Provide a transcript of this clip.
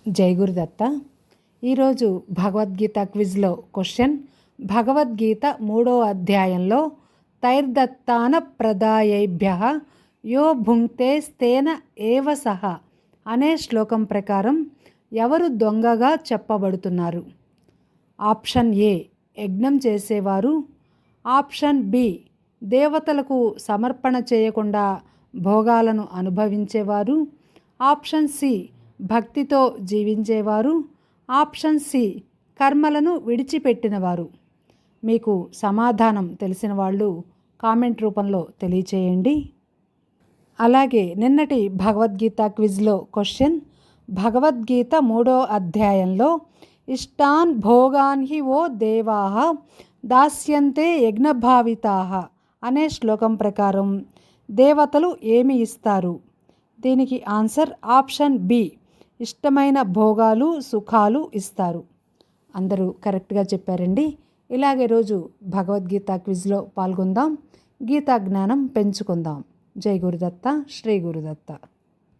జై గురుదత్త. ఈరోజు భగవద్గీత క్విజ్లో క్వశ్చన్, భగవద్గీత 3వ అధ్యాయంలో తైర్దత్తాన ప్రదాయేభ్య యో భుంక్తే స్తేన ఏవ సహ అనే శ్లోకం ప్రకారం ఎవరు దొంగగా చెప్పబడుతున్నారు? ఆప్షన్ ఏ యజ్ఞం చేసేవారు, ఆప్షన్ బి దేవతలకు సమర్పణ చేయకుండా భోగాలను అనుభవించేవారు, ఆప్షన్ సి భక్తితో జీవించేవారు, ఆప్షన్ సి కర్మలను విడిచిపెట్టినవారు. మీకు సమాధానం తెలిసిన వాళ్ళు కామెంట్ రూపంలో తెలియచేయండి. అలాగే నిన్నటి భగవద్గీత క్విజ్లో క్వశ్చన్, భగవద్గీత 3వ అధ్యాయంలో ఇష్టాన్ భోగాన్ హి ఓ దేవాః దాస్యంతే యజ్ఞభావితాః అనే శ్లోకం ప్రకారం దేవతలు ఏమి ఇస్తారు? దీనికి ఆన్సర్ ఆప్షన్ బి, ఇష్టమైన భోగాలు సుఖాలు ఇస్తారు. అందరూ కరెక్ట్గా చెప్పారండి. ఇలాగే రోజు భగవద్గీత క్విజ్లో పాల్గొందాం, గీతా జ్ఞానం పెంచుకుందాం. జై గురుదత్త, శ్రీ గురుదత్త.